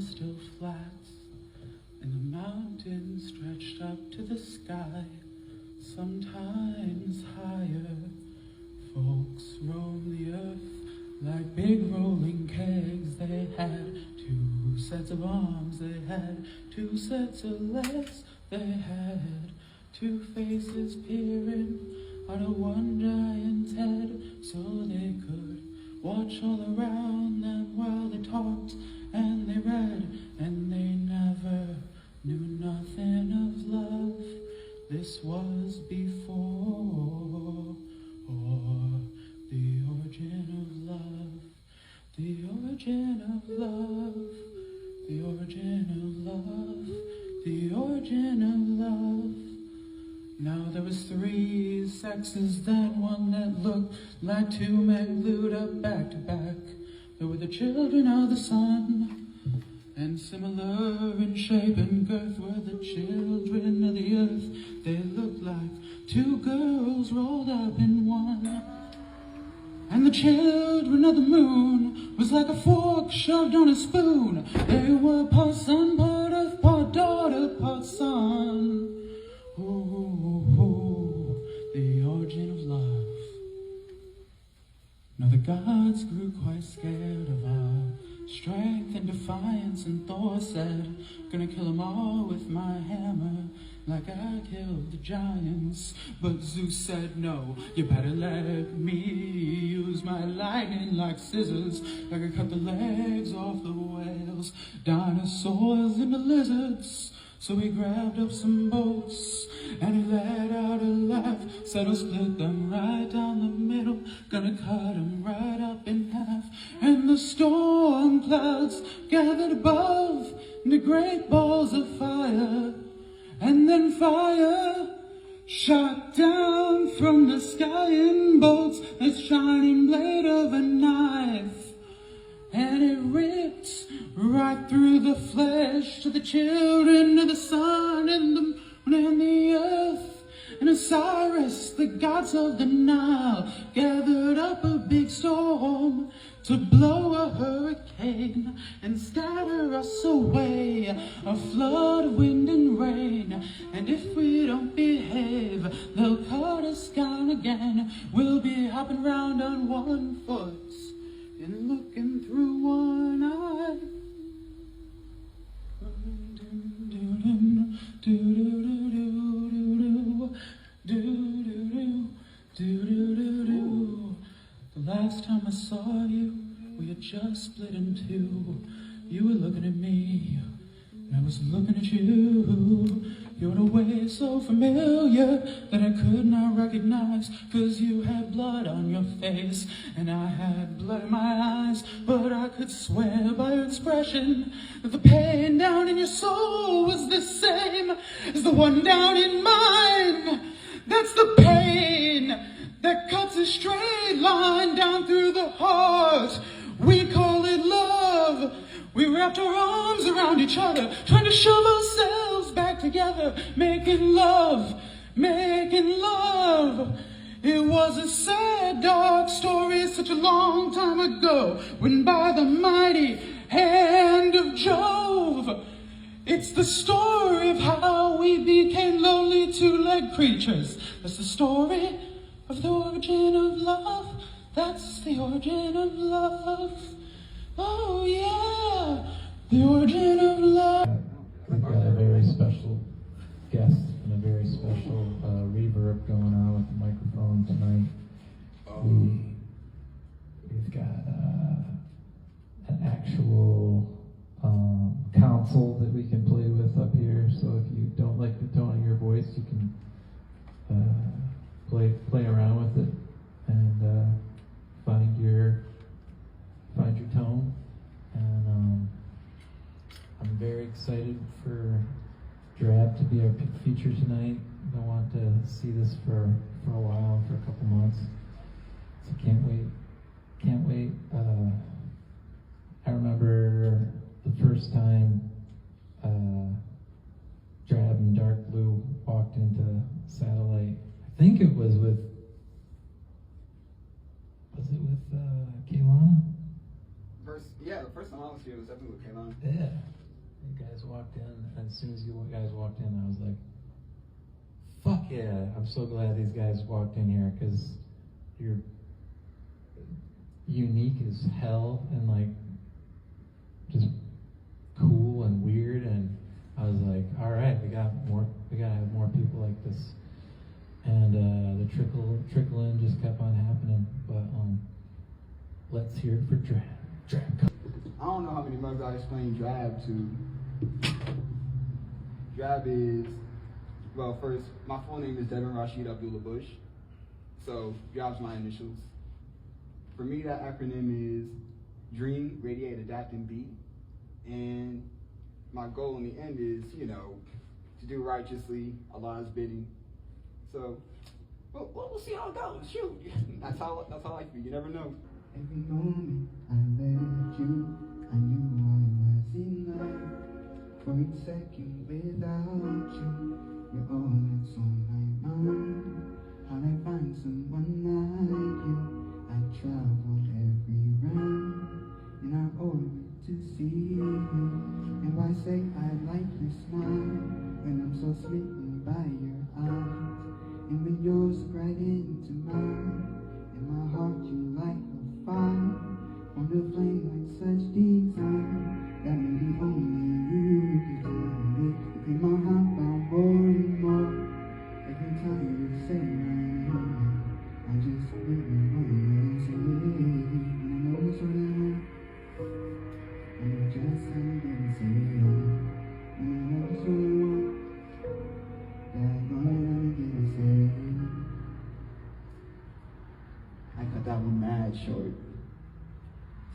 crystal flats, and the mountains stretched up to the sky, sometimes higher. Folks roamed the earth like big rolling kegs. They had 2 sets of arms, they had 2 sets of legs, they had 2 faces peering out of one giant's head, so they could watch all around them while they talked and they read, and they never knew nothing of love. This was before the origin of love, the origin of love, the origin of love, the origin of love. Now there was 3 sexes, then one that looked like 2 men glued up back to back. There were the children of the sun, and similar in shape and girth were the children of the earth. They looked like 2 girls rolled up in one. And the children of the moon was like a fork shoved on a spoon. They were part sun, part earth, part daughter, part son. Ooh, the origin of love. Now the gods grew quite scared of our strength and defiance, and Thor said, gonna kill them all with my hammer, like I killed the giants. But Zeus said, no, you better let me use my lightning like scissors. I could cut the legs off the whales, dinosaurs, and the lizards. So he grabbed up some boats and he let out a laugh, said he'll split them right down the middle, gonna cut them right up in half. And the storm clouds gathered above the great balls of fire, and then fire shot down from the sky in bolts, a shining blade of a knife. And it ripped right through the flesh to the children of the sun and the moon and the earth. And Osiris, the gods of the Nile, gathered up a big storm to blow a hurricane and scatter us away, a flood of wind and rain. And if we don't behave, they'll cut us down again. We'll be hopping round on 1 foot and looking through one eye. The last time I saw you, we had just split in 2. You were looking at me, and I was looking at you. You in a way so familiar that I could not recognize, 'cause you had blood on your face and I had blood in my eyes. But I could swear by your expression that the pain down in your soul was the same as the one down in mine. That's the pain that cuts a straight line down through the heart. We call it love. We wrapped our arms around each other, trying to shove ourselves back together, making love, making love. It was a sad, dark story such a long time ago, when by the mighty hand of Jove, it's the story of how we became lonely 2-legged creatures. That's the story of the origin of love. That's the origin of love. Oh yeah, the origin of love. We've got a very special guest and a very special reverb going on with the microphone tonight. We've got an actual console that we can play with up here. So if you don't like the tone of your voice, you can play around with it and find your tone. And I'm very excited for Drab to be our feature tonight. I want to see this for a while, for a couple months. So can't wait. I remember the first time Drab and Dark Blue walked into Satellite. I think it was with Kaylana? The first time I was here was definitely with Kaylana. Yeah. You guys walked in, and as soon as you guys walked in, I was like, fuck yeah, I'm so glad these guys walked in here, because you're unique as hell, and like, just cool and weird, and I was like, all right, we gotta have more people like this. And the trickle in just kept on happening. But let's hear it for Drab. I don't know how many months I explained Drab to. Drab is, well, first, my full name is Devin Rashid Abdullah Bush. So Drab's my initials. For me, that acronym is Dream, Radiate, Adapt, and Be. And my goal in the end is, to do righteously, Allah's bidding. So, we'll see how it goes. Shoot, that's how life be. You never know. Every moment I left you, I knew I was in love. For each second without you, you're all that's on my mind. How'd I find someone like you? I travel every round, and I owe it to see you. And why say I like your smile when I'm so smitten by your eyes? And when yours look right into mine, in my heart you like a fire, on the flame with such desire, that maybe only you can make. In my heart bound more and more, every time you say my name, I just really want to say it. And I know it's right, and I just can't say it. And I know it's right, I cut that one mad short.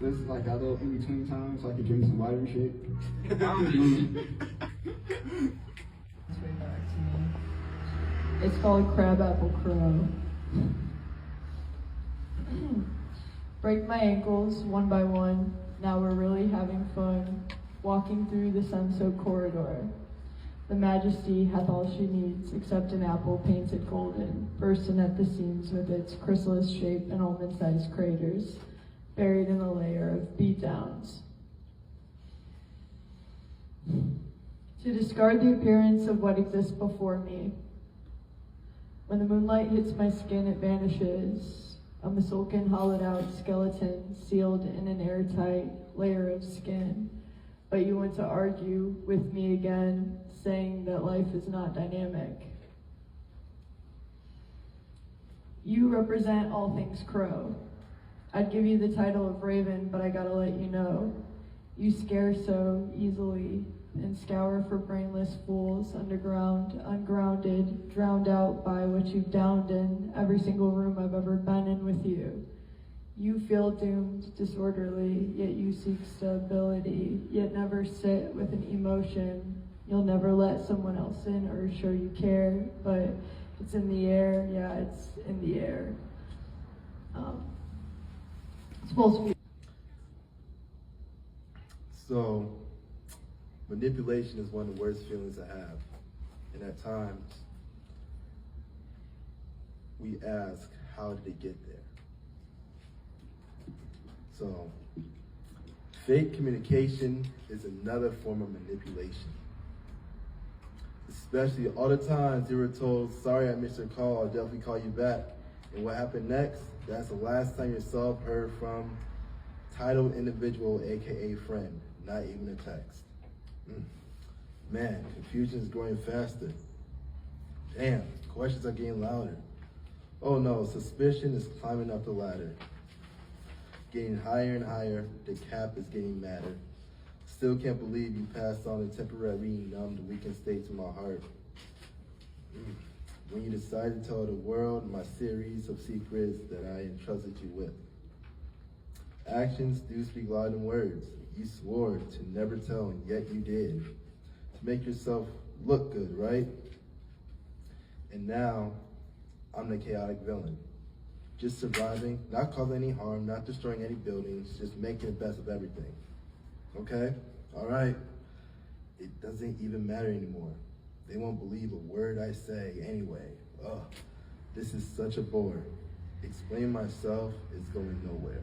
So this is like that little in between time so I can drink some water and shit. It's way back to me. It's called Crabapple Crow. Break my ankles one by one. Now we're really having fun. Walking through the sun-soaked corridor. The majesty hath all she needs, except an apple painted golden, bursting at the seams with its chrysalis shape and almond-sized craters, buried in a layer of beat-downs. To discard the appearance of what exists before me. When the moonlight hits my skin, it vanishes, a Masulkan hollowed-out skeleton sealed in an airtight layer of skin. But you want to argue with me again, saying that life is not dynamic. You represent all things crow. I'd give you the title of Raven, but I gotta let you know. You scare so easily and scour for brainless fools underground, ungrounded, drowned out by what you've downed in every single room I've ever been in with you. You feel doomed, disorderly, yet you seek stability, yet never sit with an emotion. You'll never let someone else in or show you care, but it's in the air, yeah, it's in the air. It's supposed to be. So, manipulation is one of the worst feelings to have. And at times, we ask, how did it get there? So, fake communication is another form of manipulation. Especially all the times you were told, sorry I missed your call, I'll definitely call you back. And what happened next? That's the last time yourself heard from titled individual, AKA friend, not even a text. Man, confusion is growing faster. Damn, questions are getting louder. Oh no, suspicion is climbing up the ladder. Getting higher and higher, the cap is getting madder. Still can't believe you passed on the temporary numbed weakened state to my heart. When you decided to tell the world my series of secrets that I entrusted you with. Actions do speak louder than words. You swore to never tell, and yet you did. To make yourself look good, right? And now, I'm the chaotic villain. Just surviving, not causing any harm, not destroying any buildings, just making the best of everything. Okay? All right. It doesn't even matter anymore. They won't believe a word I say anyway. Ugh, this is such a bore. Explaining myself is going nowhere.